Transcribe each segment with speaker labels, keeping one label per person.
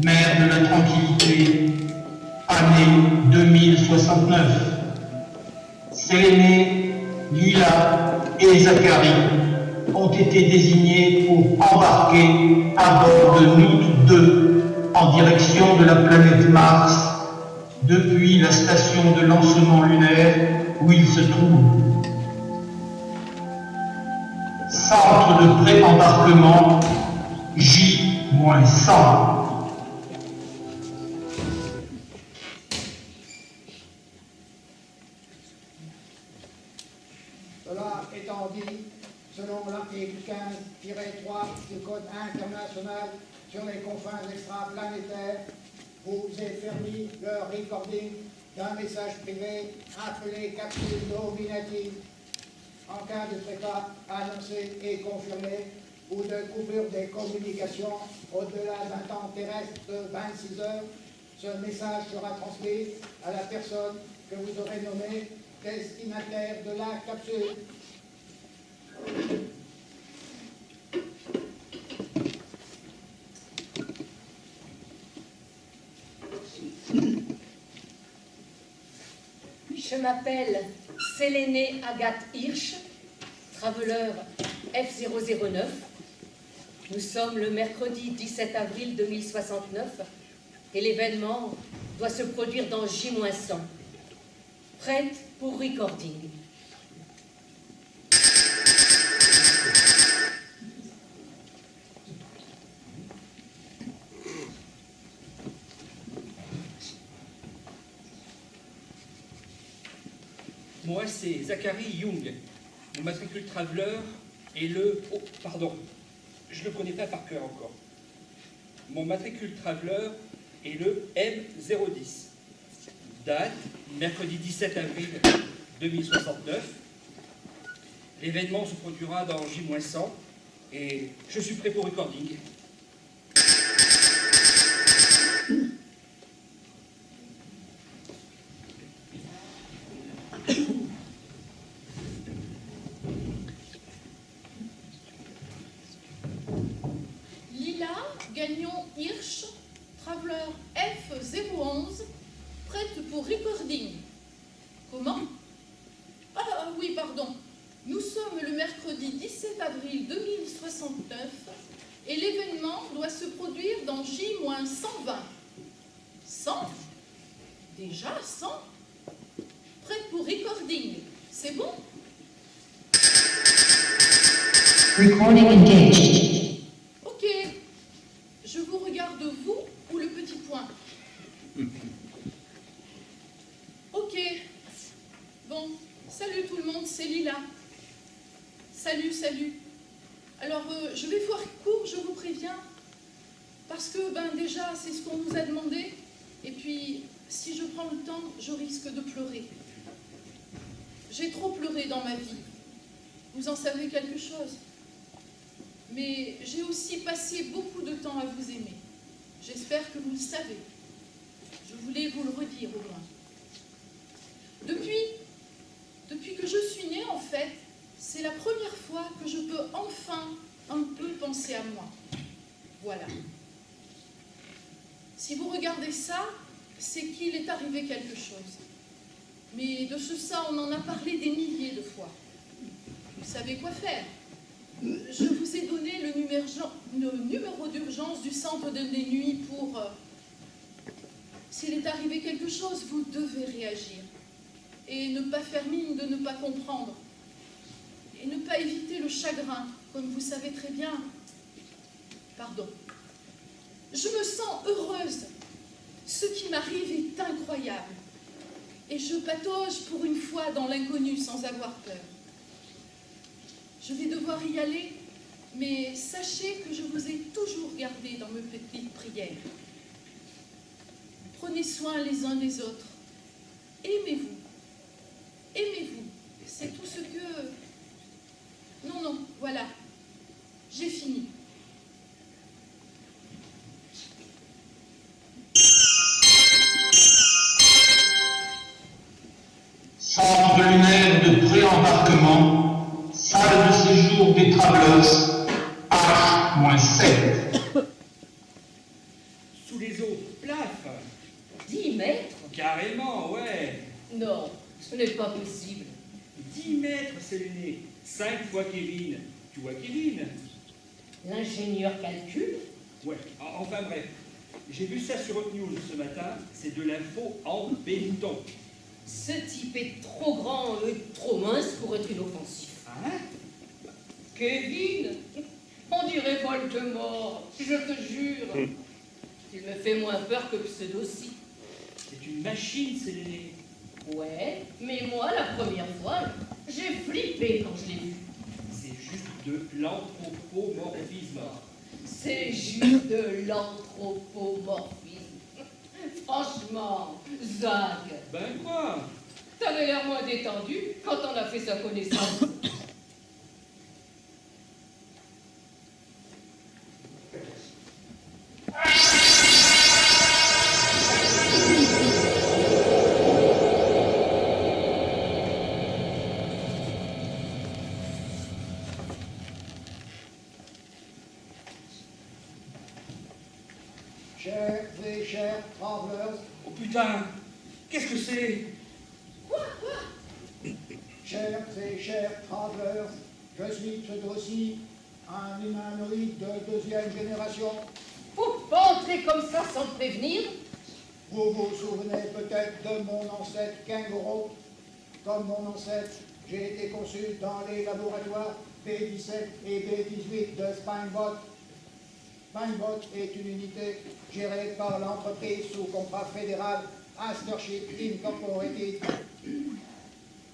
Speaker 1: mère de la tranquillité, année 2069. Séléné, Lila et Zacharie ont été désignés pour embarquer à bord de Noot 2 en direction de la planète Mars depuis la station de lancement lunaire où ils se trouvent. Centre de pré-embarquement J-100.
Speaker 2: Cela étant dit, selon l'article 15-3 du Code international sur les confins extraplanétaires, vous est permis le recording d'un message privé appelé capsule nominative en cas de trépas annoncé et confirmé ou de coupure des communications au-delà d'un temps terrestre de 26 heures. Ce message sera transmis à la personne que vous aurez nommée destinataire de la capsule.
Speaker 3: Je m'appelle Séléné Agathe Hirsch, traveler F009. Nous sommes le mercredi 17 avril 2069 et l'événement doit se produire dans J-100. Prête pour recording.
Speaker 4: Moi, c'est Zachary Young. Mon matricule traveler est le... Oh, pardon, je ne le connais pas par cœur encore. Mon matricule traveler est le M010. Date, mercredi 17 avril 2069. L'événement se produira dans J-100 et je suis prêt pour recording.
Speaker 5: Lila Gagnon Hirsch, traveler F011, prête pour recording. Comment? Ah oui, pardon. Nous sommes le mercredi 17 avril 2069 et l'événement doit se produire dans J-120. 100? Déjà 100? Prête pour recording. C'est bon?
Speaker 6: Recording engaged.
Speaker 5: Ok. Je vous regarde vous ou le petit point? Ok. Bon, salut tout le monde, c'est Lila. Salut, salut. Alors, je vais faire court, je vous préviens, parce que, déjà, c'est ce qu'on nous a demandé, et puis, si je prends le temps, je risque de pleurer. J'ai trop pleuré dans ma vie. Vous en savez quelque chose? Mais j'ai aussi passé beaucoup de temps à vous aimer. J'espère que vous le savez. Je voulais vous le redire au moins. Depuis que je suis née, en fait, c'est la première fois que je peux enfin un peu penser à moi. Voilà. Si vous regardez ça, c'est qu'il est arrivé quelque chose. Mais de ça, on en a parlé des milliers de fois. Vous savez quoi faire? Je vous ai donné le numéro d'urgence du centre de nuit pour... S'il est arrivé quelque chose, vous devez réagir. Et ne pas faire mine de ne pas comprendre. Et ne pas éviter le chagrin, comme vous savez très bien. Pardon. Je me sens heureuse. Ce qui m'arrive est incroyable. Et je patauge pour une fois dans l'inconnu sans avoir peur. Je vais devoir y aller, mais sachez que je vous ai toujours gardé dans mes petites prières. Prenez soin les uns des autres. Aimez-vous. Aimez-vous. C'est tout ce que... Non, voilà. J'ai fini.
Speaker 1: Centre lunaire de pré-embarquement, salle de séjour des Travelers, H-7.
Speaker 4: Sous les eaux, plaf.
Speaker 3: 10 mètres?
Speaker 4: Carrément, ouais.
Speaker 3: Non, ce n'est pas possible.
Speaker 4: 10 mètres, Séléné. 5 fois Kevin. Tu vois Kevin?
Speaker 3: L'ingénieur calcule?
Speaker 4: Ouais, enfin bref. J'ai vu ça sur Hot News ce matin. C'est de l'info en béton.
Speaker 3: Ce type est trop grand et trop mince pour être inoffensif.
Speaker 4: Hein?
Speaker 3: Kevin, on dirait Voldemort, je te jure. Il me fait moins peur que Pseudo-ci.
Speaker 4: C'est une machine, Séléné.
Speaker 3: Ouais, mais moi, la première fois, j'ai flippé quand je l'ai vu.
Speaker 4: C'est juste de l'anthropomorphisme.
Speaker 3: C'est juste de l'anthropomorphisme. Franchement, Zach,
Speaker 4: Ben quoi?
Speaker 3: t'avais l'air moins détendu quand on a fait sa connaissance.
Speaker 2: Chers et chers travelers,
Speaker 4: Oh putain! Qu'est-ce que c'est?
Speaker 2: chers et chers travelers, je suis Pseudo-ci, un humanoïde de deuxième génération.
Speaker 3: Faut pas entrer comme ça sans prévenir.
Speaker 2: Vous vous souvenez peut-être de mon ancêtre Kangaroo. Comme mon ancêtre, j'ai été conçu dans les laboratoires B17 et B18 de Spinebot. Spinebot est une unité gérée par l'entreprise sous contrat fédéral Astership Incorporated.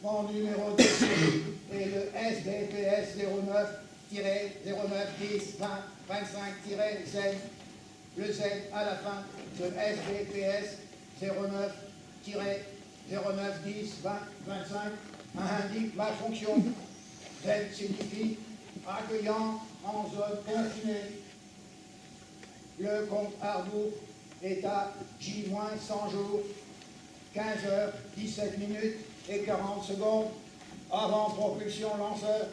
Speaker 2: Mon numéro de série est le SDPS 09-0910-20-25-Z. Le Z à la fin de SDPS 09-0910-20-25 indique ma fonction. Z signifie accueillant en zone confinée. Le compte à rebours est à J-100 jours, 15 heures, 17 minutes et 40 secondes avant propulsion lanceur.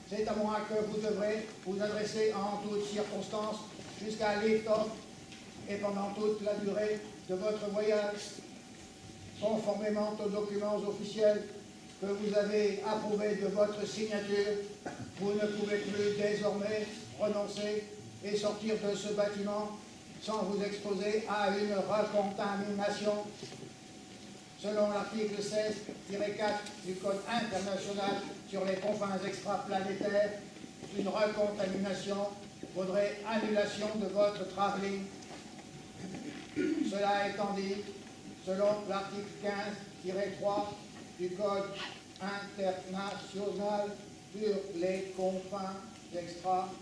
Speaker 2: C'est à moi que vous devrez vous adresser en toutes circonstances jusqu'à lift-off et pendant toute la durée de votre voyage. Conformément aux documents officiels que vous avez approuvés de votre signature, vous ne pouvez plus désormais renoncer et sortir de ce bâtiment sans vous exposer à une recontamination. Selon l'article 16-4 du Code international sur les confins extraplanétaires, une recontamination vaudrait annulation de votre travelling. Cela étant dit, selon l'article 15-3 du Code international sur les confins extraplanétaires,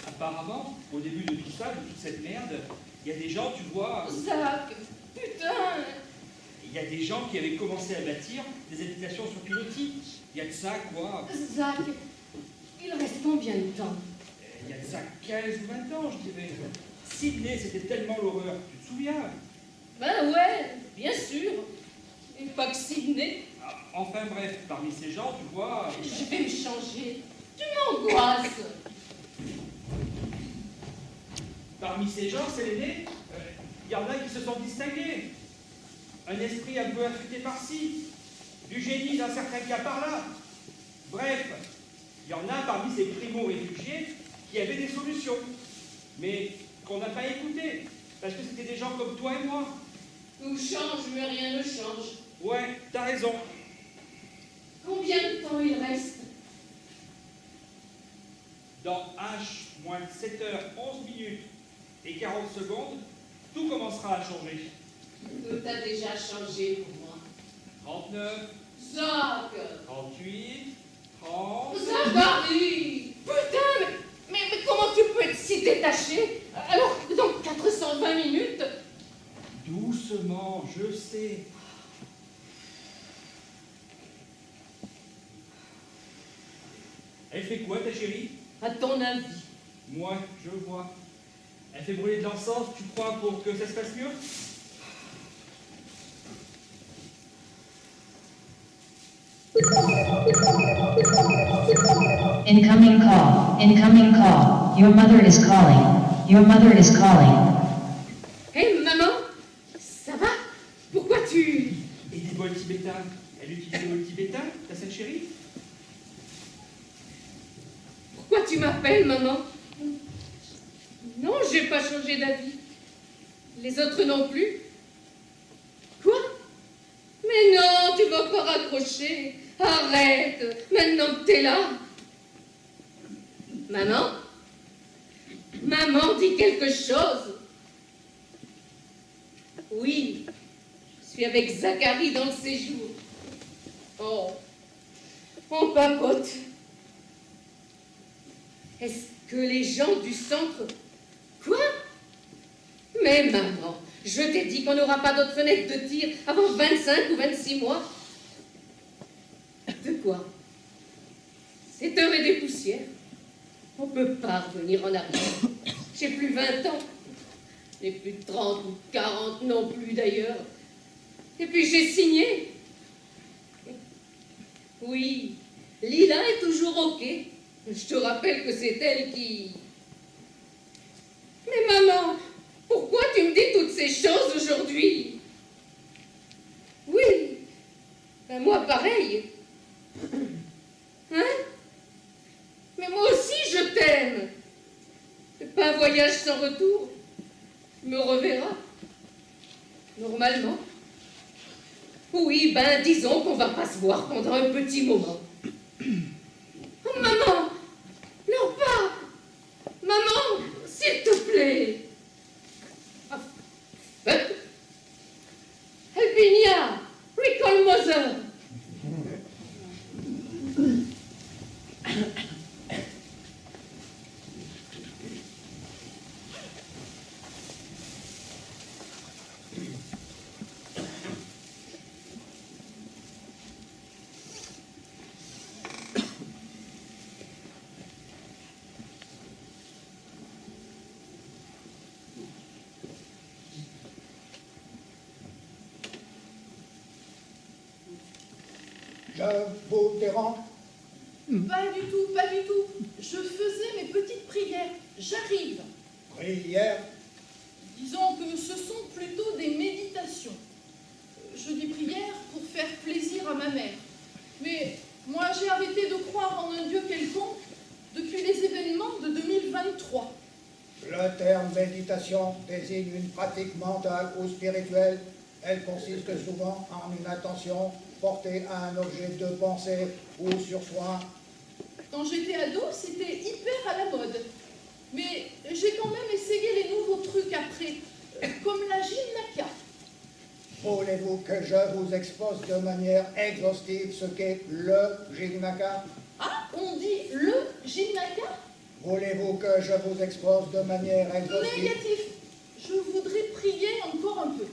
Speaker 4: Apparemment, au début de tout ça, de toute cette merde, il y a des gens, tu vois,
Speaker 3: Zach, putain.
Speaker 4: il y a des gens qui avaient commencé à bâtir des habitations sur pilotis. Il y a de ça, quoi.
Speaker 3: Zach, il reste combien de temps?
Speaker 4: Il y a de ça 15 ou 20 ans, je dirais. Sydney, c'était tellement l'horreur. Tu te souviens?
Speaker 3: Ben ouais, bien sûr. Et pas que Sydney.
Speaker 4: Enfin bref, parmi ces gens, tu vois...
Speaker 3: Je vais me changer. Tu m'angoisses.
Speaker 4: Parmi ces gens, Séléné, il y en a qui se sont distingués. Un esprit un peu affûté par-ci, du génie d'un certain cas par-là. Bref, il y en a parmi ces primo-réfugiés qui avaient des solutions, mais qu'on n'a pas écoutées, parce que c'était des gens comme toi et moi.
Speaker 3: Tout change, mais rien ne change.
Speaker 4: Ouais, t'as raison.
Speaker 3: Combien de temps il reste?
Speaker 4: Dans H-7h11 et 40 secondes, tout commencera à changer.
Speaker 3: Tout a déjà changé pour moi.
Speaker 4: 39,
Speaker 3: Zach!
Speaker 4: 38, 30...
Speaker 3: Zachary! Putain, mais comment tu peux être si détaché? Alors, dans 420 minutes?
Speaker 4: Doucement, je sais. Elle fait quoi, ta chérie?
Speaker 3: À ton avis?
Speaker 4: Moi, je vois. Elle fait brûler de l'encens, tu crois, pour que ça se passe mieux?
Speaker 6: Incoming call. Incoming call. Your mother is calling. Your mother is calling.
Speaker 3: Hé, maman, ça va? Pourquoi tu...
Speaker 4: Et des bols tibétains? Elle utilise des bols tibétains, ta sainte chérie?
Speaker 3: Pourquoi tu m'appelles, maman? Non, j'ai pas changé d'avis. Les autres non plus. Quoi? Mais non, tu vas pas raccrocher. Arrête, maintenant que t'es là. Maman? Maman, dis quelque chose. Oui, je suis avec Zacharie dans le séjour. Oh, on papote. Est-ce que les gens du centre... Quoi? Mais maman, je t'ai dit qu'on n'aura pas d'autre fenêtre de tir avant 25 ou 26 mois. De quoi? C'est heure et des poussières. On ne peut pas revenir en arrière. J'ai plus 20 ans. J'ai plus de 30 ou 40 non plus d'ailleurs. Et puis j'ai signé. Oui, Lila est toujours OK. Je te rappelle que c'est elle qui... Mais maman, pourquoi tu me dis toutes ces choses aujourd'hui? Oui, ben moi pareil. Hein? Mais moi aussi je t'aime. C'est pas un voyage sans retour. Tu me reverras. Normalement. Oui, ben disons qu'on va pas se voir pendant un petit moment. Oh, maman, pleure pas. Maman, s'il te plaît. Helpinia, recall mother.
Speaker 2: Je vous dérange?
Speaker 5: Pas du tout, pas du tout. Je faisais mes petites prières. J'arrive.
Speaker 2: Prière?
Speaker 5: Disons que ce sont plutôt des méditations. Je dis prière pour faire plaisir à ma mère. Mais moi, j'ai arrêté de croire en un Dieu quelconque depuis les événements de 2023.
Speaker 2: Le terme méditation désigne une pratique mentale ou spirituelle. Elle consiste souvent en une attention portée à un objet de pensée ou sur soi.
Speaker 5: Quand j'étais ado, c'était hyper à la mode. Mais j'ai quand même essayé les nouveaux trucs après, comme la gymnaka.
Speaker 2: Voulez-vous que je vous expose de manière exhaustive ce qu'est le gymnaka?
Speaker 5: Ah, on dit le gymnaka?
Speaker 2: Voulez-vous que je vous expose de manière exhaustive?
Speaker 5: Négatif. Je voudrais prier encore un peu.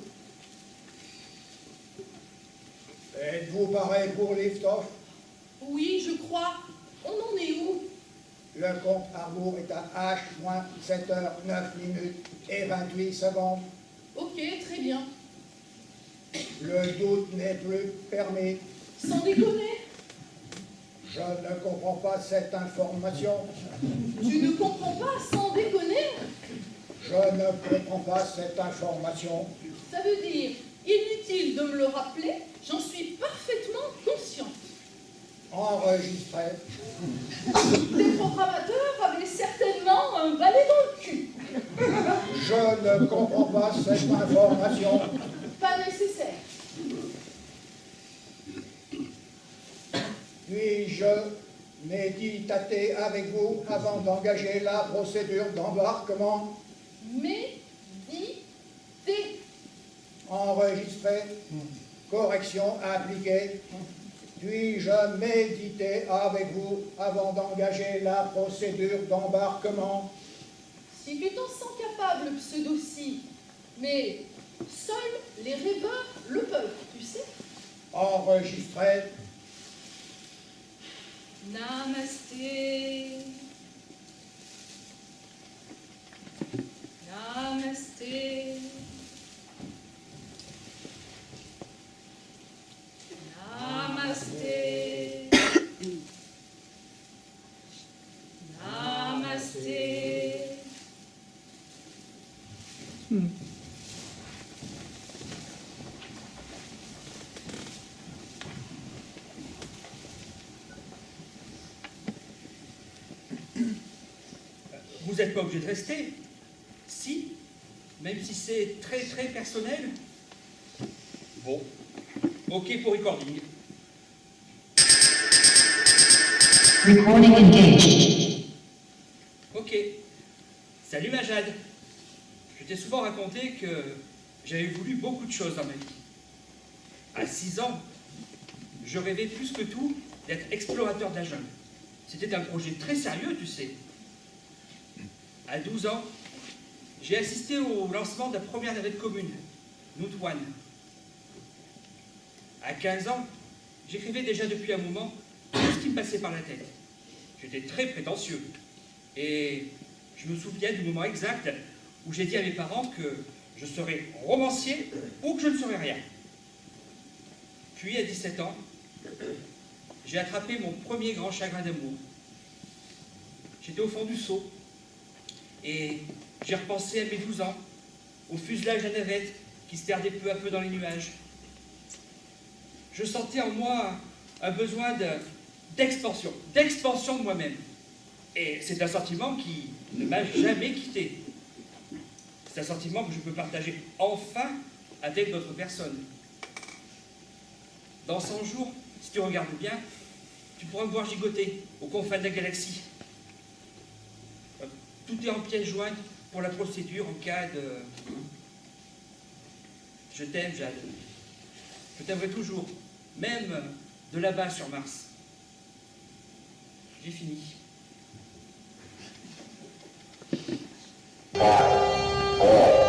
Speaker 2: Êtes-vous paré pour lift-off?
Speaker 5: Oui, je crois. On en est où?
Speaker 2: Le compte à rebours est à H-7h09 et 28 secondes.
Speaker 5: Ok, très bien.
Speaker 2: Le doute n'est plus permis.
Speaker 5: Sans déconner.
Speaker 2: Je ne comprends pas cette information.
Speaker 5: Tu ne comprends pas, sans déconner?
Speaker 2: Je ne comprends pas cette information.
Speaker 5: Ça veut dire, inutile de me le rappeler, j'en suis parfaitement consciente.
Speaker 2: Enregistré.
Speaker 5: Les programmateurs avaient certainement un balai dans le cul.
Speaker 2: Je ne comprends pas cette information.
Speaker 5: Pas nécessaire.
Speaker 2: Puis-je méditer avec vous avant d'engager la procédure d'embarquement?
Speaker 5: Méditer.
Speaker 2: Enregistré. Correction appliquée. Puis-je méditer avec vous avant d'engager la procédure d'embarquement?
Speaker 5: Si tu t'en sens capable, pseudo-ci, mais seuls les rêveurs le peuvent, tu sais.
Speaker 2: Enregistré.
Speaker 5: Namasté.
Speaker 4: Vous n'êtes pas obligé de rester. Si, même si c'est très très personnel. Bon, ok pour recording.
Speaker 6: Recording engaged.
Speaker 4: Ok. Salut ma Jade. Je t'ai souvent raconté que j'avais voulu beaucoup de choses dans ma vie. À 6 ans, je rêvais plus que tout d'être explorateur de la jungle. C'était un projet très sérieux, tu sais. À 12 ans, j'ai assisté au lancement de la première navette commune, Noot One. À 15 ans, j'écrivais déjà depuis un moment tout ce qui me passait par la tête. J'étais très prétentieux. Et je me souviens du moment exact où j'ai dit à mes parents que je serais romancier ou que je ne serais rien. Puis, à 17 ans, j'ai attrapé mon premier grand chagrin d'amour. J'étais au fond du seau. Et j'ai repensé à mes 12 ans, au fuselage à navette qui se perdait peu à peu dans les nuages. Je sentais en moi un besoin d'expansion de moi-même. Et c'est un sentiment qui ne m'a jamais quitté. C'est un sentiment que je peux partager enfin avec d'autres personnes. Dans 100 jours, si tu regardes bien, tu pourras me voir gigoter aux confins de la galaxie. Tout est en pièces jointes pour la procédure en cas de... Je t'aime, Jade. Je t'aimerai toujours, même de là-bas sur Mars. J'ai fini.
Speaker 7: Oh.